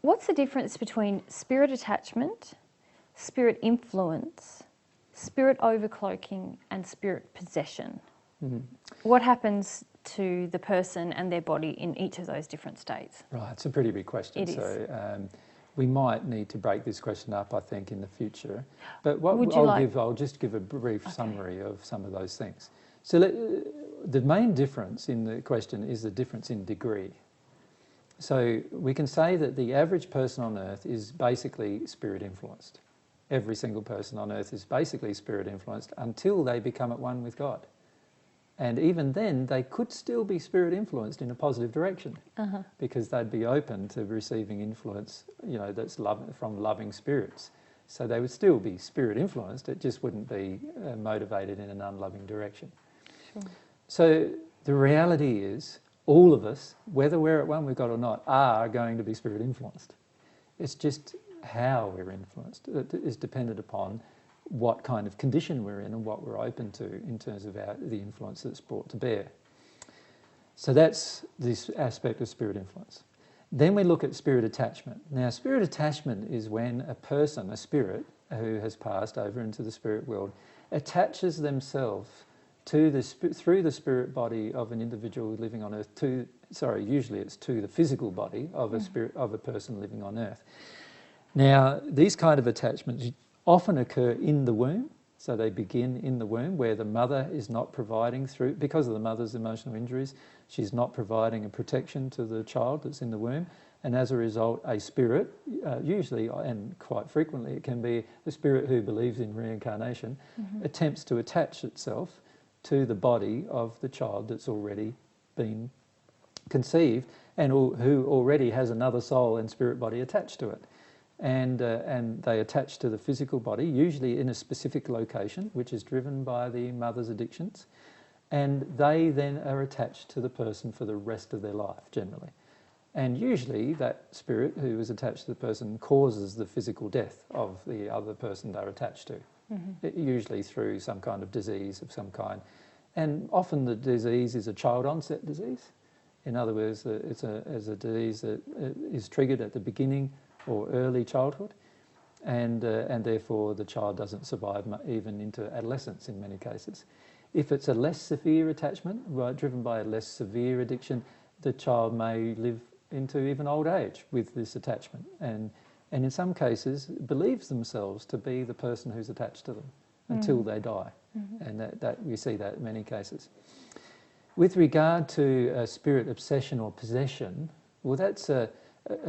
What's the difference between spirit attachment, spirit influence, spirit overcloaking and spirit possession? What happens to the person and their body in each of those different states? Right, it's a pretty big question. It is. So we might need to break this question up, I think, in the future. But what I'll just give a brief summary of some of those things. So the main difference in the question is the difference in degree. So we can say that the average person on earth is basically spirit influenced. Every single person on earth is basically spirit influenced until they become at one with God. And even then, they could still be spirit influenced in a positive direction, because they'd be open to receiving influence, you know, that's from loving spirits. So they would still be spirit influenced. It just wouldn't be motivated in an unloving direction. Sure. So the reality is, all of us, whether we're at one with God or not, are going to be spirit influenced. It's just how we're influenced. It is dependent upon what kind of condition we're in and what we're open to in terms of the influence that's brought to bear. So that's this aspect of spirit influence. Then we look at spirit attachment. Now, spirit attachment is when a person, a spirit, who has passed over into the spirit world, attaches themselves to through the spirit body of an individual living on earth usually it's to the physical body of a spirit of a person living on earth. Now, these kind of attachments often occur in the womb, so they begin in the womb where the mother is not providing because of the mother's emotional injuries, she's not providing a protection to the child that's in the womb, and as a result a spirit, usually and quite frequently it can be a spirit who believes in reincarnation, attempts to attach itself to the body of the child that's already been conceived and who already has another soul and spirit body attached to it. And they attach to the physical body, usually in a specific location, which is driven by the mother's addictions, and they then are attached to the person for the rest of their life, generally. And usually that spirit who is attached to the person causes the physical death of the other person they're attached to, usually through some kind of disease of some kind. And often the disease is a child-onset disease. In other words, it's a disease that is triggered at the beginning or early childhood, and therefore the child doesn't survive even into adolescence in many cases. If it's a less severe attachment, driven by a less severe addiction, the child may live into even old age with this attachment, and in some cases believes themselves to be the person who's attached to them until they die, and that we see that in many cases. With regard to spirit obsession or possession, well, that's a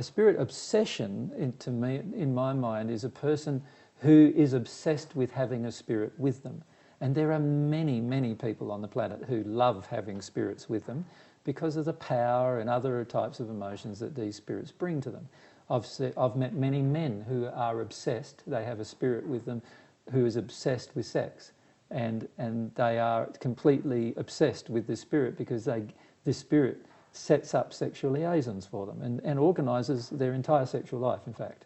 spirit obsession, in my mind, is a person who is obsessed with having a spirit with them. And there are many, many people on the planet who love having spirits with them because of the power and other types of emotions that these spirits bring to them. I've met many men who are obsessed. They have a spirit with them who is obsessed with sex. And they are completely obsessed with this spirit because this spirit sets up sexual liaisons for them and organises their entire sexual life, in fact.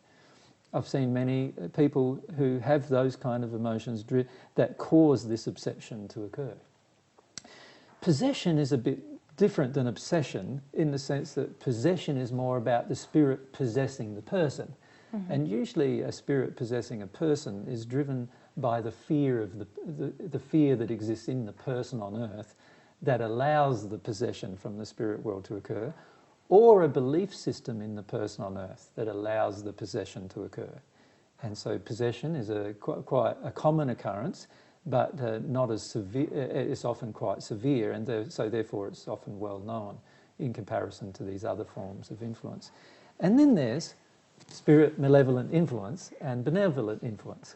I've seen many people who have those kind of emotions that cause this obsession to occur. Possession is a bit different than obsession in the sense that possession is more about the spirit possessing the person. And usually a spirit possessing a person is driven by the fear of the fear that exists in the person on earth that allows the possession from the spirit world to occur, or a belief system in the person on earth that allows the possession to occur. And so possession is quite a common occurrence, but not as severe. It's often quite severe, and so therefore it's often well known in comparison to these other forms of influence. And then there's spirit malevolent influence and benevolent influence.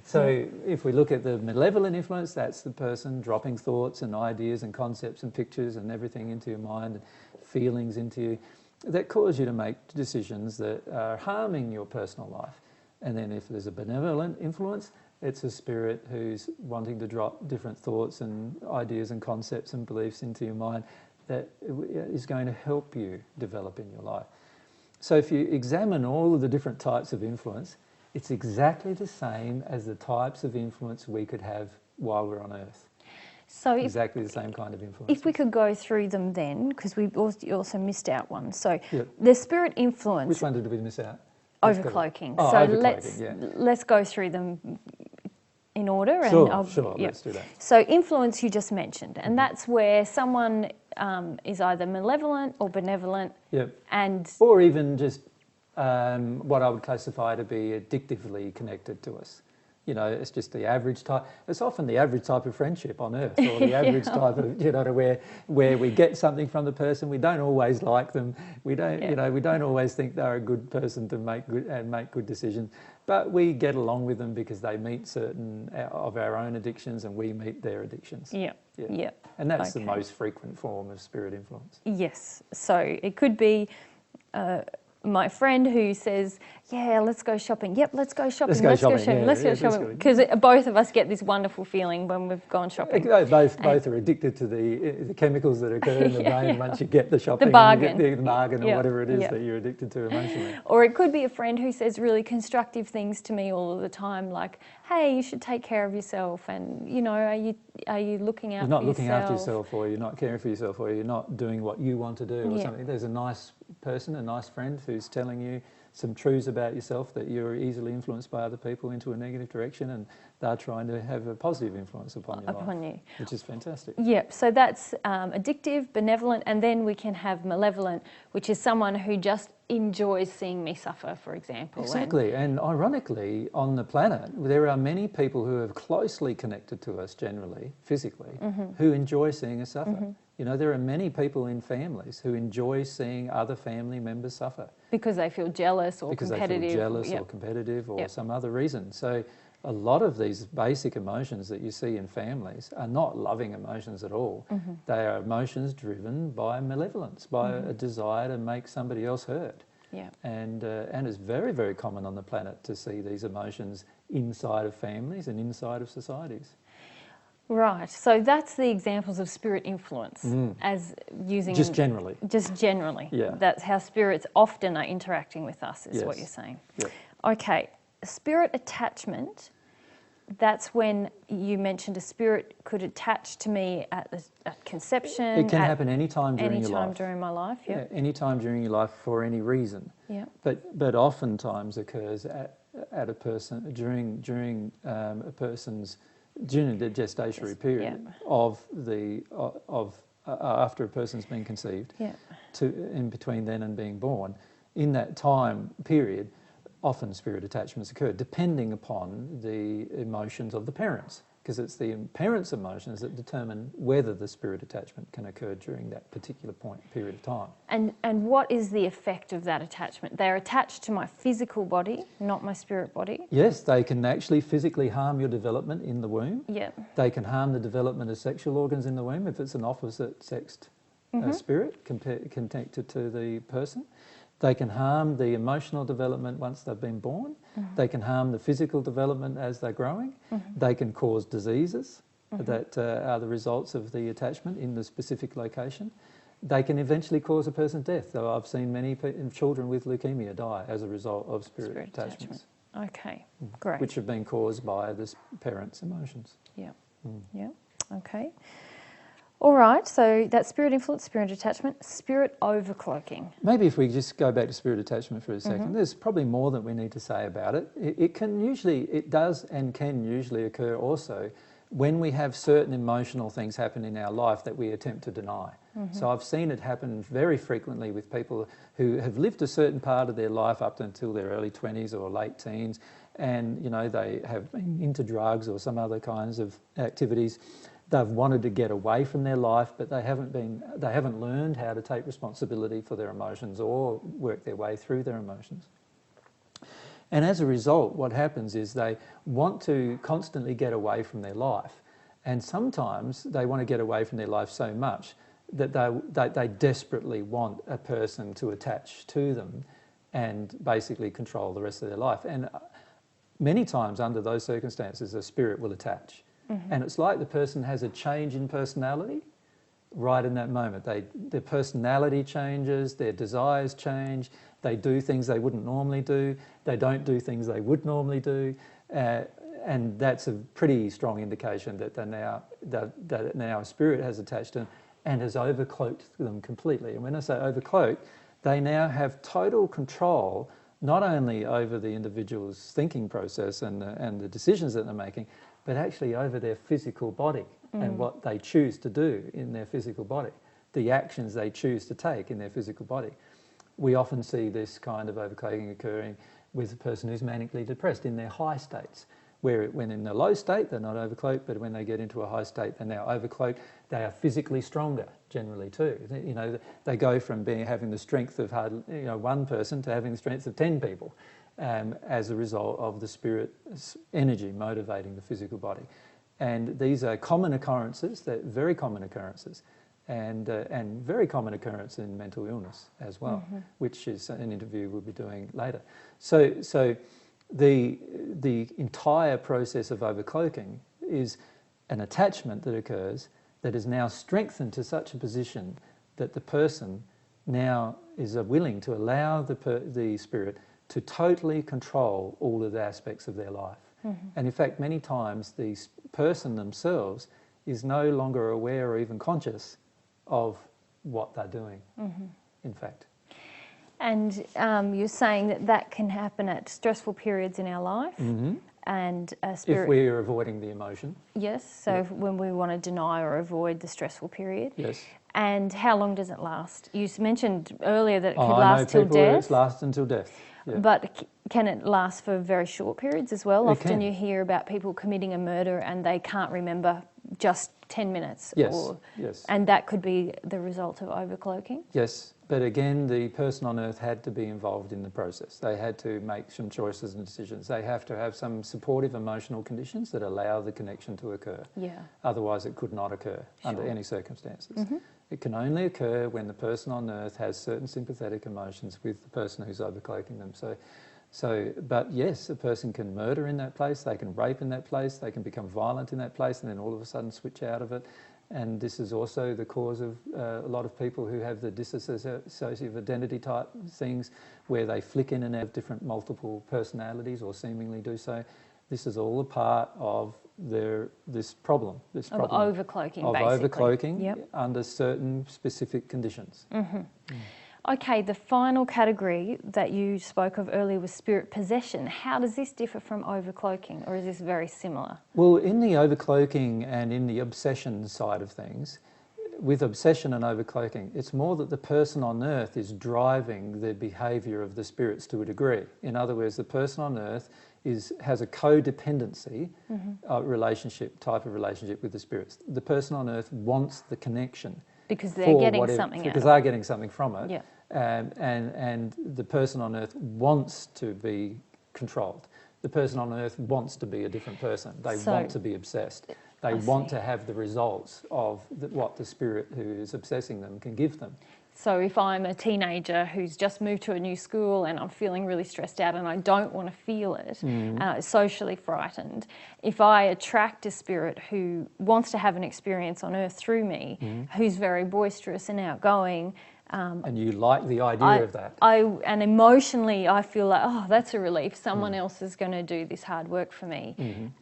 So if we look at the malevolent influence, that's the person dropping thoughts and ideas and concepts and pictures and everything into your mind and feelings into you that cause you to make decisions that are harming your personal life. And then if there's a benevolent influence, it's a spirit who's wanting to drop different thoughts and ideas and concepts and beliefs into your mind that is going to help you develop in your life. So if you examine all of the different types of influence, it's exactly the same as the types of influence we could have while we're on Earth. So exactly the same kind of influence. if we could go through them then, because we also missed out one. So Yep. the spirit influence. Which one did we miss out? Over-cloaking. Oh, So over-cloaking, let's go through them in order. Sure, yeah. let's do that. So influence you just mentioned, and that's where someone is either malevolent or benevolent. Yep. And or even just what I would classify to be addictively connected to us. You know, it's just the average type. It's often the average type of friendship on earth, or the average type of, you know, where we get something from the person. We don't always like them. We don't, you know, we don't always think they're a good person to make good decisions. But we get along with them because they meet certain of our own addictions, and we meet their addictions. Yeah. And that's the most frequent form of spirit influence. Yes. So it could be my friend who says, yeah, let's go shopping. Yep, let's go shopping. Let's go shopping. Because both of us get this wonderful feeling when we've gone shopping. Both are addicted to the chemicals that occur in the brain once you get the shopping. The bargain. The bargain or whatever it is that you're addicted to emotionally. Or it could be a friend who says really constructive things to me all of the time, like, hey, you should take care of yourself, and, you know, are you looking out for yourself? You're not looking after yourself, or you're not caring for yourself, or you're not doing what you want to do, or something. There's a nice person, a nice friend who's telling you some truths about yourself that you're easily influenced by other people into a negative direction, and they're trying to have a positive influence upon your life, which is fantastic. Yep, so that's addictive, benevolent, and then we can have malevolent, which is someone who just enjoys seeing me suffer, for example. Exactly, and ironically, on the planet, there are many people who are closely connected to us generally, physically, who enjoy seeing us suffer. You know, there are many people in families who enjoy seeing other family members suffer. Because they feel jealous or competitive. They feel jealous or competitive or some other reason. So a lot of these basic emotions that you see in families are not loving emotions at all. They are emotions driven by malevolence, by a desire to make somebody else hurt. And it's very, very common on the planet to see these emotions inside of families and inside of societies. Right, so that's the examples of spirit influence as using... Just generally. Just generally. Yeah. That's how spirits often are interacting with us, is what you're saying. Yep. Okay, spirit attachment, that's when you mentioned a spirit could attach to me at conception. It can happen any time during your life. Any time during my life, yeah. Any time during your life for any reason. Yeah. But oftentimes occurs at a person during a person's during the gestationary period after a person's been conceived, in between then and being born. In that time period, often spirit attachments occur, depending upon the emotions of the parents, because it's the parents' emotions that determine whether the spirit attachment can occur during that particular period of time. And what is the effect of that attachment? They're attached to my physical body, not my spirit body? Yes, they can actually physically harm your development in the womb. Yeah. They can harm the development of sexual organs in the womb if it's an opposite-sexed spirit connected to the person. They can harm the emotional development once they've been born. They can harm the physical development as they're growing. They can cause diseases that are the results of the attachment in the specific location. They can eventually cause a person's death, though I've seen many children with leukemia die as a result of spirit attachments. Okay, great. Which have been caused by the parents' emotions. Yeah, yeah, okay. All right, so that's spirit influence, spirit attachment, spirit over-cloaking. Maybe if we just go back to spirit attachment for a second, there's probably more that we need to say about it. It does and can usually occur also when we have certain emotional things happen in our life that we attempt to deny. So I've seen it happen very frequently with people who have lived a certain part of their life up until their early 20s or late teens, and you know they have been into drugs or some other kinds of activities. They've wanted to get away from their life, but they haven't learned how to take responsibility for their emotions or work their way through their emotions. And as a result, what happens is they want to constantly get away from their life. And sometimes they want to get away from their life so much that they desperately want a person to attach to them and basically control the rest of their life. And many times under those circumstances, a spirit will attach. And it's like the person has a change in personality right in that moment. Their personality changes, their desires change, they do things they wouldn't normally do, they don't do things they would normally do, and that's a pretty strong indication that that now a spirit has attached to them and has overcloaked them completely. And when I say overcloaked, they now have total control not only over the individual's thinking process and the decisions that they're making, but actually over their physical body and what they choose to do in their physical body, the actions they choose to take in their physical body. We often see this kind of overcloaking occurring with a person who's manically depressed in their high states, where when in the low state they're not overcloaked, but when they get into a high state they're now overcloaked. They are physically stronger generally too. They go from having the strength of one person to having the strength of 10 people as a result of the spirit's energy motivating the physical body. And these are common occurrences, they're very common occurrences, and very common occurrence in mental illness as well, which is an interview we'll be doing later. So the entire process of overcloaking is an attachment that occurs that is now strengthened to such a position that the person now is willing to allow the spirit to totally control all of the aspects of their life. And in fact, many times the person themselves is no longer aware or even conscious of what they're doing, in fact. And you're saying that can happen at stressful periods in our life, and spirit. If we're avoiding the emotion. Yes. So when we want to deny or avoid the stressful period. Yes. And how long does it last? You mentioned earlier that it could last till death. It lasts until death. Yeah. But can it last for very short periods as well? Often can. you hear about people committing a murder and they can't remember just 10 minutes. Yes. Yes. And that could be the result of overcloaking? Yes. But again, the person on earth had to be involved in the process. They had to make some choices and decisions. They have to have some supportive emotional conditions that allow the connection to occur. Yeah. Otherwise, it could not occur under any circumstances. It can only occur when the person on earth has certain sympathetic emotions with the person who's overcloaking them. But yes, a person can murder in that place, they can rape in that place, they can become violent in that place, and then all of a sudden switch out of it. And this is also the cause of a lot of people who have the dissociative identity type things, where they flick in and out of different multiple personalities or seemingly do so. This is all a part of this problem. Of overcloaking, of basically. Overcloaking under certain specific conditions. Okay, the final category that you spoke of earlier was spirit possession. How does this differ from overcloaking, or is this very similar? Well, in the overcloaking and in the obsession side of things, with obsession and overcloaking, it's more that the person on earth is driving the behaviour of the spirits to a degree. In other words, the person on earth has a codependency type of relationship with the spirits. The person on earth wants the connection. Because they're getting something out of it. Because they're getting something from it. Yeah. And the person on earth wants to be controlled. The person on earth wants to be a different person. They want to be obsessed. They want to have the results of what the spirit who is obsessing them can give them. So if I'm a teenager who's just moved to a new school and I'm feeling really stressed out and I don't want to feel it, socially frightened, if I attract a spirit who wants to have an experience on earth through me, who's very boisterous and outgoing, and you like the idea of that. And emotionally I feel like, oh, that's a relief, someone else is going to do this hard work for me,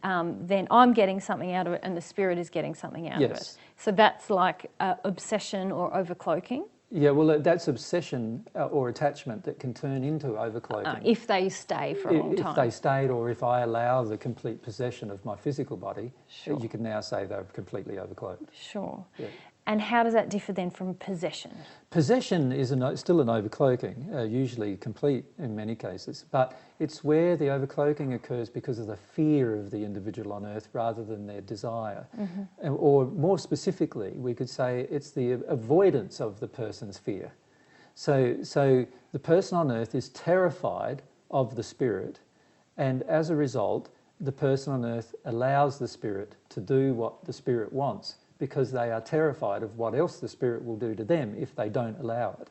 then I'm getting something out of it and the spirit is getting something out of it. So that's like obsession or overcloaking. Yeah, well, that's obsession or attachment that can turn into overcloaking. If they stay for a long time. If they stayed, or if I allow the complete possession of my physical body, you can now say they're completely overcloaked. Sure. Yeah. And how does that differ then from possession? Possession is still an overcloaking, usually complete in many cases, but it's where the overcloaking occurs because of the fear of the individual on earth rather than their desire. Or more specifically, we could say it's the avoidance of the person's fear. So the person on earth is terrified of the spirit, and as a result, the person on earth allows the spirit to do what the spirit wants, because they are terrified of what else the spirit will do to them if they don't allow it.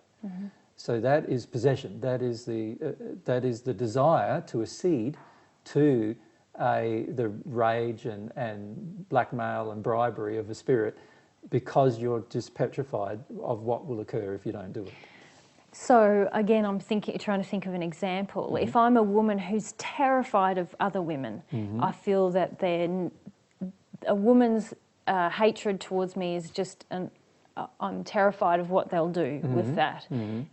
So that is possession. That is the desire to accede to the rage and blackmail and bribery of a spirit, because you're just petrified of what will occur if you don't do it. So again, trying to think of an example. If I'm a woman who's terrified of other women, I feel that a woman's hatred towards me is just I'm terrified of what they'll do with that,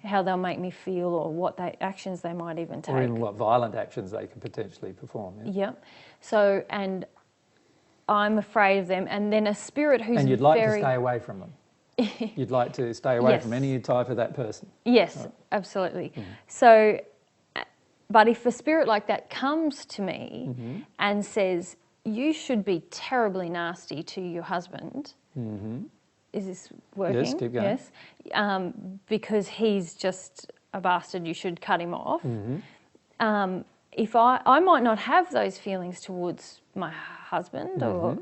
how they'll make me feel, or what actions they might even take, or even what violent actions they could potentially perform. Yeah. Yep. So, and I'm afraid of them, and then a spirit who's and you'd like to stay away from them. You'd like to stay away from any type of that person. Yes, right. Absolutely. So, but if a spirit like that comes to me and says, you should be terribly nasty to your husband, is this working? Yes, keep going. Yes. Because he's just a bastard, you should cut him off. If I might not have those feelings towards my husband, or,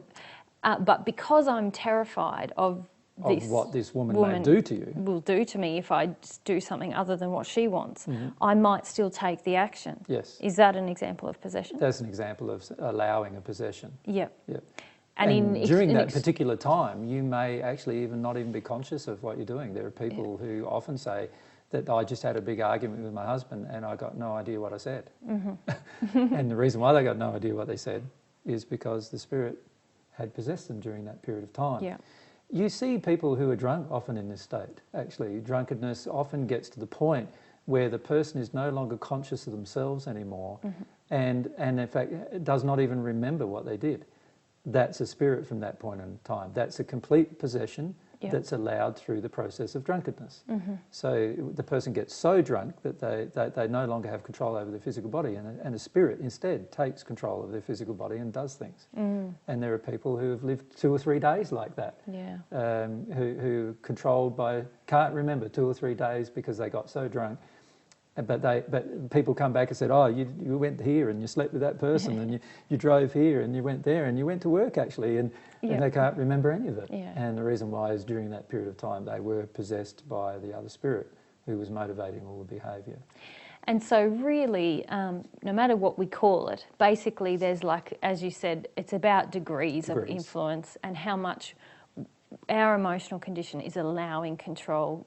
but because I'm terrified of what this woman may do to you, will do to me if I do something other than what she wants, I might still take the action. Yes. Is that an example of possession? That's an example of allowing a possession. Yep. Yep. And during that particular time, you may actually not even be conscious of what you're doing. There are people who often say that I just had a big argument with my husband and I got no idea what I said. And the reason why they got no idea what they said is because the spirit had possessed them during that period of time. Yeah. You see people who are drunk often in this state. Actually, drunkenness often gets to the point where the person is no longer conscious of themselves anymore, and in fact does not even remember what they did. That's a spirit from that point in time. That's a complete possession that's allowed through the process of drunkenness. So the person gets so drunk that they no longer have control over their physical body, and a spirit instead takes control of their physical body and does things. And there are people who have lived 2 or 3 days like that, who are controlled by, can't remember 2 or 3 days because they got so drunk. But people come back and said, oh, you went here and you slept with that person and you drove here and you went there and you went to work actually, and they can't remember any of it. And the reason why is during that period of time they were possessed by the other spirit who was motivating all the behaviour. And so really, no matter what we call it, basically there's, like, as you said, it's about degrees of influence and how much our emotional condition is allowing control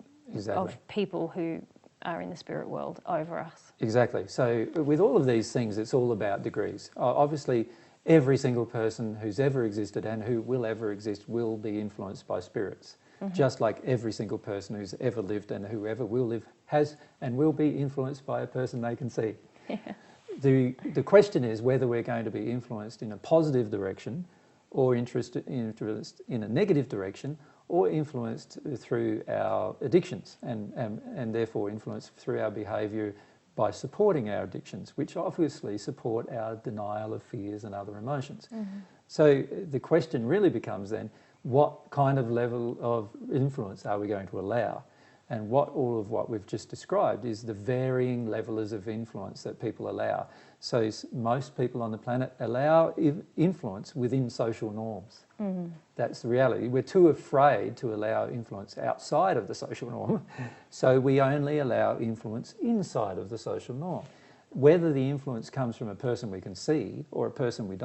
of people who are in the spirit world over us. Exactly. So with all of these things, it's all about degrees. Obviously, every single person who's ever existed and who will ever exist will be influenced by spirits. Just like every single person who's ever lived and whoever will live has and will be influenced by a person they can see. The question is whether we're going to be influenced in a positive direction or interested in a negative direction, or influenced through our addictions and therefore influenced through our behaviour by supporting our addictions, which obviously support our denial of fears and other emotions. So the question really becomes then, what kind of level of influence are we going to allow? And all of what we've just described is the varying levels of influence that people allow. So most people on the planet allow influence within social norms. That's the reality. We're too afraid to allow influence outside of the social norm, so we only allow influence inside of the social norm. Whether the influence comes from a person we can see or a person we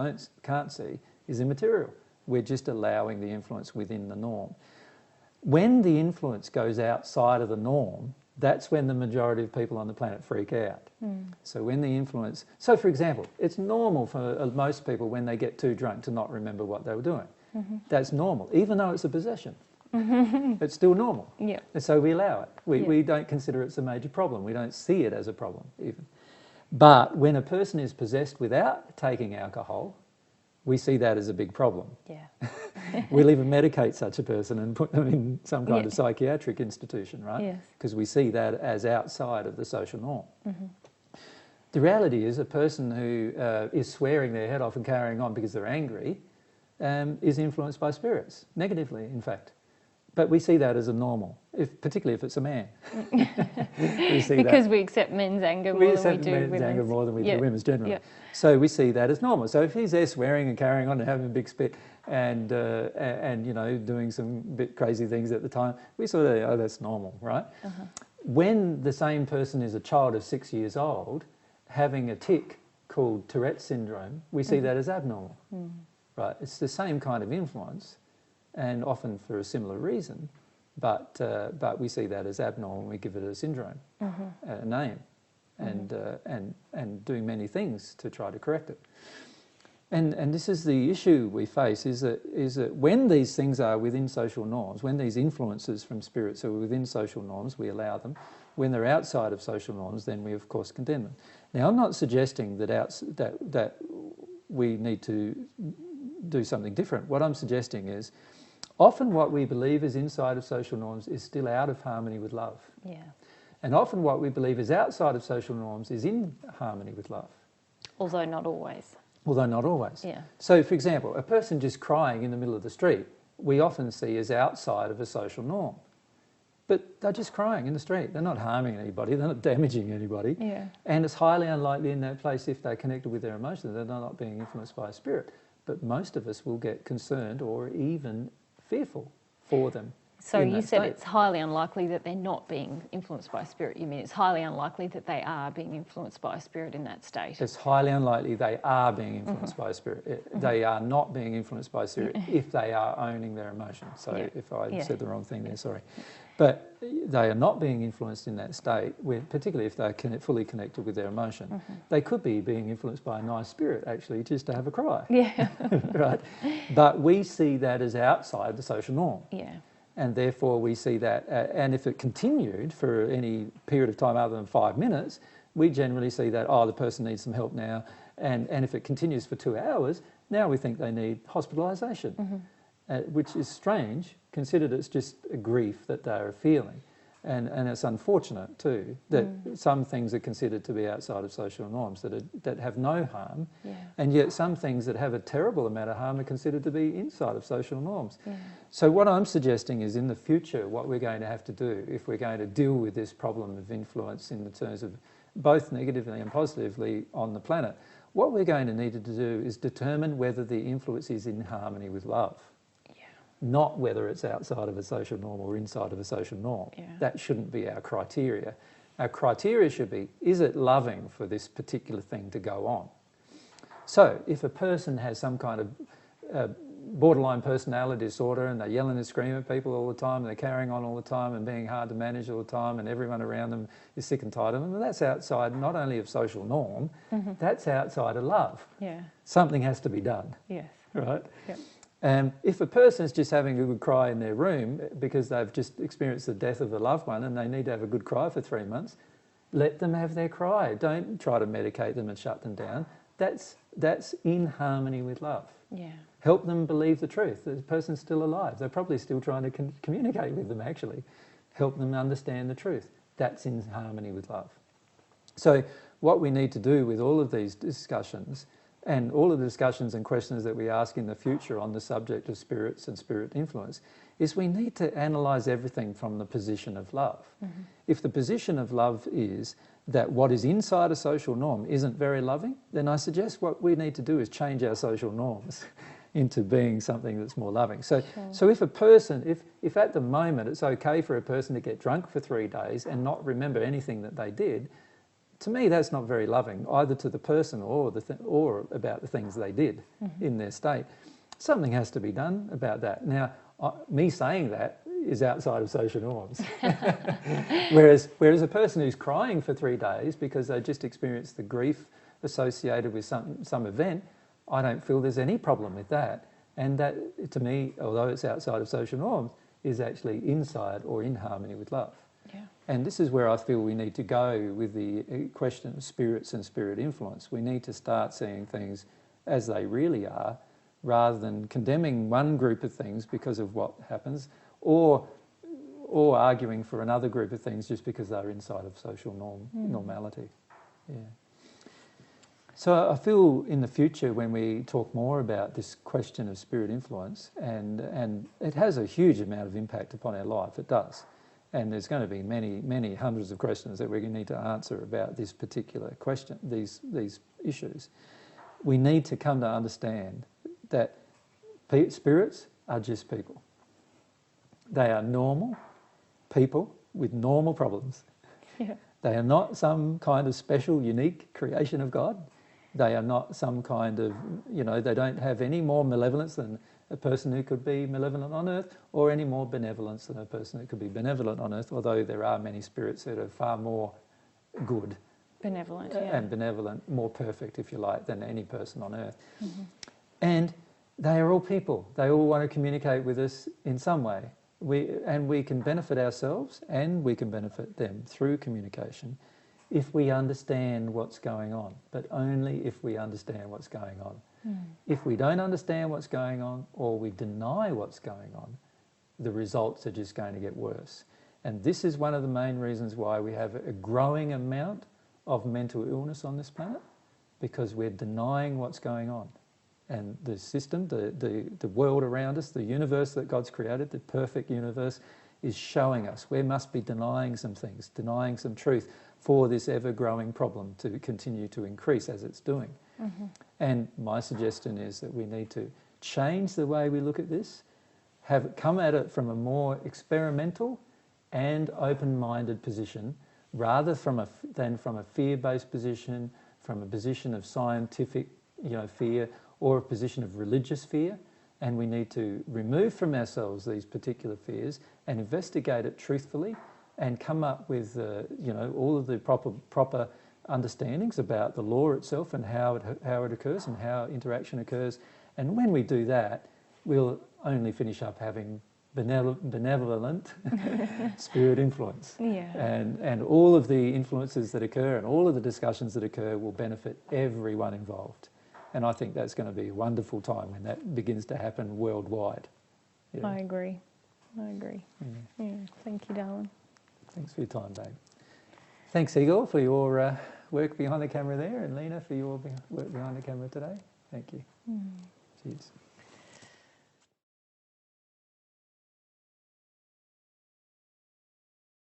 can't see is immaterial. We're just allowing the influence within the norm. When the influence goes outside of the norm, that's when the majority of people on the planet freak out. So when the influence... So for example, it's normal for most people when they get too drunk to not remember what they were doing. That's normal, even though it's a possession. It's still normal. And so we allow it. We don't consider it's a major problem. We don't see it as a problem even. But when a person is possessed without taking alcohol, we see that as a big problem. We'll even medicate such a person and put them in some kind of psychiatric institution, right? Because we see that as outside of the social norm. The reality is a person who is swearing their head off and carrying on because they're angry is influenced by spirits, negatively in fact. But we see that as a normal, particularly if it's a man. Because we accept men's anger more than we do women's. Men's anger more than we do women's generally. So we see that as normal. So if he's there swearing and carrying on and having a big spit and you know, doing some bit crazy things at the time, we sort of, oh, that's normal, right? When the same person is a child of 6 years old, having a tic called Tourette's syndrome, we see that as abnormal, right? It's the same kind of influence, and often for a similar reason, But we see that as abnormal and we give it a syndrome, a name, and doing many things to try to correct it. And this is the issue we face, is that when these things are within social norms, when these influences from spirits are within social norms, we allow them. When they're outside of social norms, then we of course condemn them. Now, I'm not suggesting that we need to do something different. What I'm suggesting is, often what we believe is inside of social norms is still out of harmony with love. Yeah. And often what we believe is outside of social norms is in harmony with love. Although not always. Although not always. Yeah. So, for example, a person just crying in the middle of the street, we often see as outside of a social norm. But they're just crying in the street. They're not harming anybody. They're not damaging anybody. Yeah. And it's highly unlikely in that place, if they're connected with their emotions, they're not being influenced by a spirit. But most of us will get concerned or even fearful for them. So you said it's highly unlikely that they're not being influenced by a spirit. You mean it's highly unlikely that they are being influenced by a spirit in that state? It's highly unlikely they are being influenced by a spirit. They are not being influenced by a spirit if they are owning their emotions. So if I said the wrong thing there, sorry. But they are not being influenced in that state, particularly if they're fully connected with their emotion. They could be being influenced by a nice spirit, actually, just to have a cry. Yeah. Right? But we see that as outside the social norm. Yeah. And therefore we see that, and if it continued for any period of time other than 5 minutes, we generally see that, oh, the person needs some help now. And if it continues for 2 hours, now we think they need hospitalisation, which is strange, considered it's just a grief that they're feeling. And it's unfortunate too that some things are considered to be outside of social norms that have no harm, and yet some things that have a terrible amount of harm are considered to be inside of social norms. So what I'm suggesting is, in the future, what we're going to have to do, if we're going to deal with this problem of influence in the terms of both negatively and positively on the planet, what we're going to need to do is determine whether the influence is in harmony with love. Not whether it's outside of a social norm or inside of a social norm. That shouldn't be our criteria. Our criteria should be, is it loving for this particular thing to go on? So if a person has some kind of borderline personality disorder and they're yelling and screaming at people all the time, and they're carrying on all the time and being hard to manage all the time, and everyone around them is sick and tired of them, that's outside not only of social norm, that's outside of love. Something has to be done. Right? If a person's just having a good cry in their room because they've just experienced the death of a loved one and they need to have a good cry for 3 months, let them have their cry. Don't try to medicate them and shut them down. That's in harmony with love. Help them believe the truth. The person's still alive. They're probably still trying to communicate with them, actually. Help them understand the truth. That's in harmony with love. So what we need to do with all of these discussions, and all of the discussions and questions that we ask in the future on the subject of spirits and spirit influence, is we need to analyse everything from the position of love. If the position of love is that what is inside a social norm isn't very loving, then I suggest what we need to do is change our social norms into being something that's more loving. So if a person, if at the moment it's okay for a person to get drunk for 3 days and not remember anything that they did, to me, that's not very loving, either to the person or about the things they did in their state. Something has to be done about that. Now, me saying that is outside of social norms. whereas a person who's crying for 3 days because they just experienced the grief associated with some event, I don't feel there's any problem with that. And that, to me, although it's outside of social norms, is actually inside or in harmony with love. And this is where I feel we need to go with the question of spirits and spirit influence. We need to start seeing things as they really are, rather than condemning one group of things because of what happens, or arguing for another group of things just because they're inside of social normality. So I feel in the future, when we talk more about this question of spirit influence, and it has a huge amount of impact upon our life, it does. And there's going to be many, many hundreds of questions that we're going to need to answer about this particular question, these issues. We need to come to understand that spirits are just people. They are normal people with normal problems. They are not some kind of special, unique creation of God. They are not some kind of, they don't have any more malevolence than a person who could be malevolent on earth, or any more benevolence than a person who could be benevolent on earth, although there are many spirits that are far more good Benevolent, and benevolent, more perfect, if you like, than any person on earth. Mm-hmm. And they are all people. They all want to communicate with us in some way. We can benefit ourselves and we can benefit them through communication if we understand what's going on, but only if we understand what's going on. If we don't understand what's going on, or we deny what's going on, the results are just going to get worse. And this is one of the main reasons why we have a growing amount of mental illness on this planet, because we're denying what's going on. And the system, the world around us, the universe that God's created, the perfect universe, is showing us we must be denying some things, denying some truth for this ever-growing problem to continue to increase as it's doing. Mm-hmm. And my suggestion is that we need to change the way we look at this, come at it from a more experimental and open-minded position, rather than from a fear-based position, from a position of scientific, fear, or a position of religious fear. And we need to remove from ourselves these particular fears and investigate it truthfully, and come up with all of the proper understandings about the law itself and how it occurs and how interaction occurs. And when we do that, we'll only finish up having benevolent spirit influence. Yeah. And all of the influences that occur and all of the discussions that occur will benefit everyone involved. And I think that's going to be a wonderful time when that begins to happen worldwide. Yeah. I agree. Yeah. Thank you, darling. Thanks for your time, babe. Thanks, Igor, for your work behind the camera there, and Lena for your work behind the camera today. Thank you. Cheers.